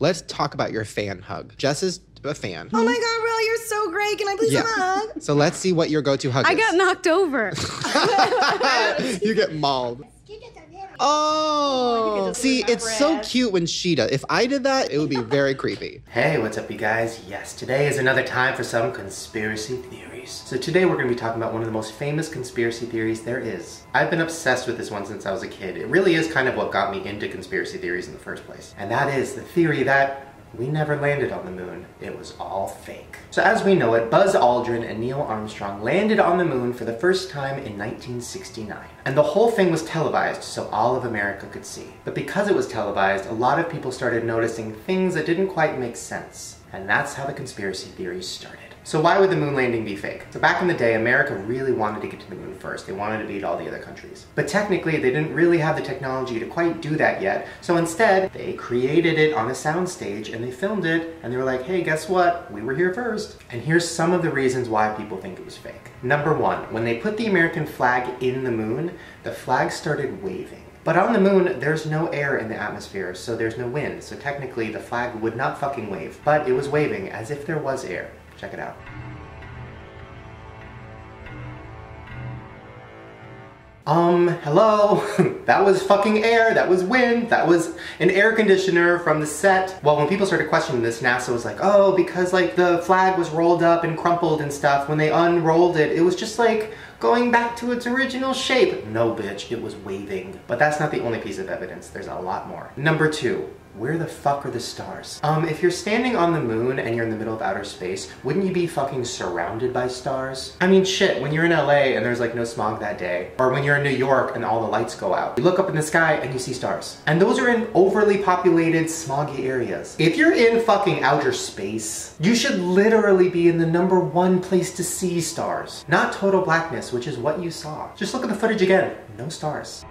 Let's talk about your fan hug. Jess is a fan. Oh my God, Will, you're so great. Can I please have a hug? So let's see what your go-to hug is. I got knocked over. You get mauled. Oh, see, it's so cute when she does. If I did that, it would be very creepy. Hey, what's up, you guys? Yes, today is another time for some conspiracy theories. So today we're going to be talking about one of the most famous conspiracy theories there is. I've been obsessed with this one since I was a kid. It really is kind of what got me into conspiracy theories in the first place. And that is the theory that we never landed on the moon. It was all fake. So as we know it, Buzz Aldrin and Neil Armstrong landed on the moon for the first time in 1969. And the whole thing was televised so all of America could see. But because it was televised, a lot of people started noticing things that didn't quite make sense. And that's how the conspiracy theories started. So why would the moon landing be fake? So back in the day, America really wanted to get to the moon first. They wanted to beat all the other countries. But technically, they didn't really have the technology to quite do that yet. So instead, they created it on a soundstage and they filmed it. And they were like, hey, guess what? We were here first. And here's some of the reasons why people think it was fake. Number one, when they put the American flag in the moon, the flag started waving. But on the moon, there's no air in the atmosphere, so there's no wind. So technically, the flag would not fucking wave. But it was waving as if there was air. Check it out. Hello? That was fucking air, that was wind, that was an air conditioner from the set. Well, when people started questioning this, NASA was like, oh, because like the flag was rolled up and crumpled and stuff, when they unrolled it, it was just like going back to its original shape. No, bitch, it was waving. But that's not the only piece of evidence, there's a lot more. Number two. Where the fuck are the stars? If you're standing on the moon and you're in the middle of outer space, wouldn't you be fucking surrounded by stars? I mean, shit, when you're in LA and there's like no smog that day, or when you're in New York and all the lights go out, you look up in the sky and you see stars. And those are in overly populated, smoggy areas. If you're in fucking outer space, you should literally be in the #1 place to see stars. Not total blackness, which is what you saw. Just look at the footage again. No stars.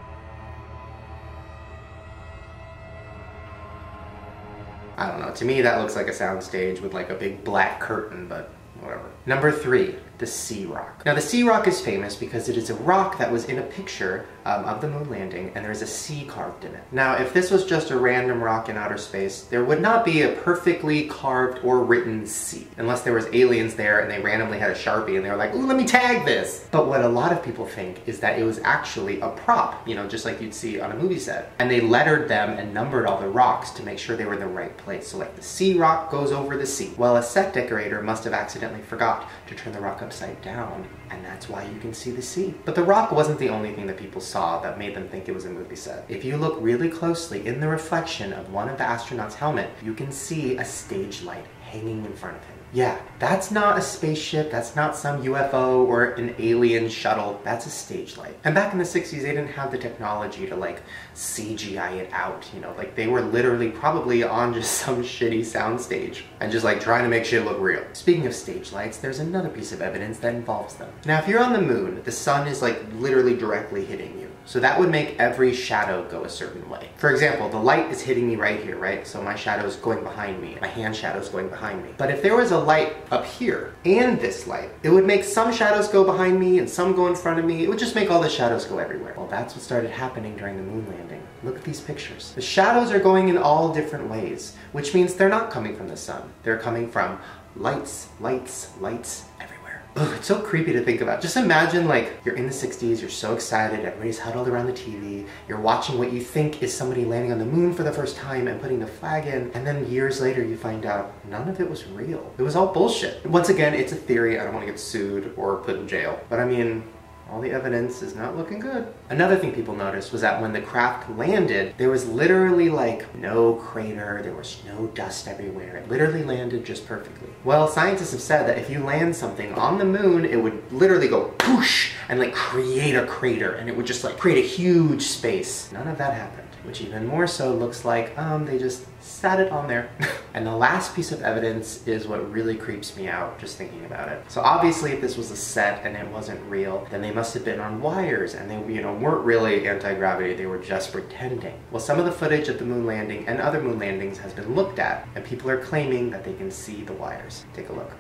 I don't know, to me that looks like a soundstage with like a big black curtain, but whatever. Number three, the Sea Rock. Now the Sea Rock is famous because it is a rock that was in a picture of the moon landing and there's a sea carved in it. Now if this was just a random rock in outer space, there would not be a perfectly carved or written sea. Unless there was aliens there and they randomly had a Sharpie and they were like, ooh, let me tag this. But what a lot of people think is that it was actually a prop, you know, just like you'd see on a movie set. And they lettered them and numbered all the rocks to make sure they were in the right place. So like the Sea Rock goes over the sea. Well, a set decorator must have accidentally forgot to turn the rock upside down, and that's why you can see the sea. But the rock wasn't the only thing that people saw that made them think it was a movie set. If you look really closely in the reflection of one of the astronauts' helmet, you can see a stage light hanging in front of him. Yeah, that's not a spaceship, that's not some UFO or an alien shuttle, that's a stage light. And back in the 60s, they didn't have the technology to like CGI it out, you know, like they were literally probably on just some shitty soundstage and just like trying to make shit look real. Speaking of stage lights, there's another piece of evidence that involves them. Now, if you're on the moon, the sun is like literally directly hitting you. So that would make every shadow go a certain way. For example, the light is hitting me right here, right? So my shadow is going behind me, my hand shadow is going behind me. But if there was a light up here and this light, it would make some shadows go behind me and some go in front of me. It would just make all the shadows go everywhere. Well, that's what started happening during the moon landing. Look at these pictures. The shadows are going in all different ways, which means they're not coming from the sun. They're coming from lights, lights, lights everywhere. Ugh, it's so creepy to think about. Just imagine like you're in the 60s, you're so excited, everybody's huddled around the TV, you're watching what you think is somebody landing on the moon for the first time and putting the flag in, and then years later you find out none of it was real. It was all bullshit. Once again, it's a theory, I don't want to get sued or put in jail, but I mean, all the evidence is not looking good. Another thing people noticed was that when the craft landed, there was literally like no crater, there was no dust everywhere. It literally landed just perfectly. Well, scientists have said that if you land something on the moon, it would literally go poosh and like create a crater and it would just like create a huge space. None of that happened, which even more so looks like they just sat it on there. And the last piece of evidence is what really creeps me out just thinking about it. So obviously if this was a set and it wasn't real, then they must have been on wires and they, you know, weren't really anti-gravity, they were just pretending. Well, some of the footage of the moon landing and other moon landings has been looked at and people are claiming that they can see the wires. Take a look.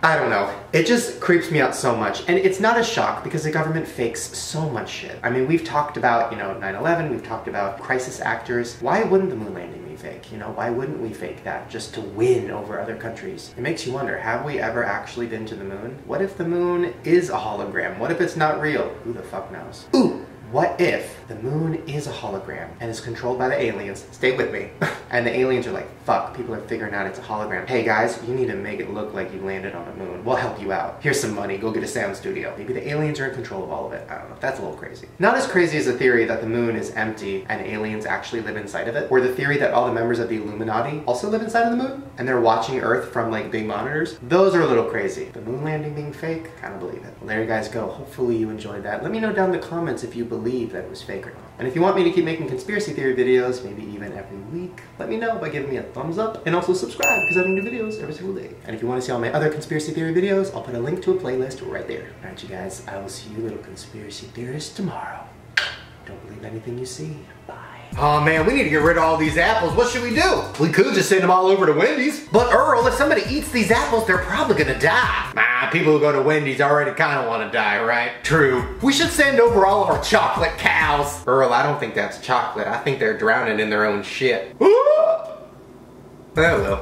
I don't know. It just creeps me out so much. And it's not a shock because the government fakes so much shit. I mean, we've talked about, 9/11, we've talked about crisis actors. Why wouldn't the moon landing be fake? Why wouldn't we fake that just to win over other countries? It makes you wonder, have we ever actually been to the moon? What if the moon is a hologram? What if it's not real? Who the fuck knows? Ooh! What if the moon is a hologram and is controlled by the aliens? Stay with me. And the aliens are like, fuck, people are figuring out it's a hologram. Hey guys, you need to make it look like you landed on the moon. We'll help you out. Here's some money, go get a sound studio. Maybe the aliens are in control of all of it. I don't know, that's a little crazy. Not as crazy as the theory that the moon is empty and aliens actually live inside of it, or the theory that all the members of the Illuminati also live inside of the moon and they're watching Earth from like big monitors. Those are a little crazy. The moon landing being fake, kind of believe it. Well, there you guys go. Hopefully you enjoyed that. Let me know down in the comments if you believe that it was fake or not. And if you want me to keep making conspiracy theory videos, maybe even every week, let me know by giving me a thumbs up and also subscribe because I make new videos every single day. And if you want to see all my other conspiracy theory videos, I'll put a link to a playlist right there. Alright you guys, I will see you little conspiracy theorists tomorrow. Don't believe anything you see. Bye. Oh man, we need to get rid of all these apples. What should we do? We could just send them all over to Wendy's. But Earl, if somebody eats these apples, they're probably gonna die. Nah, people who go to Wendy's already kind of want to die, right? True. We should send over all of our chocolate cows. Earl, I don't think that's chocolate. I think they're drowning in their own shit. Oh well.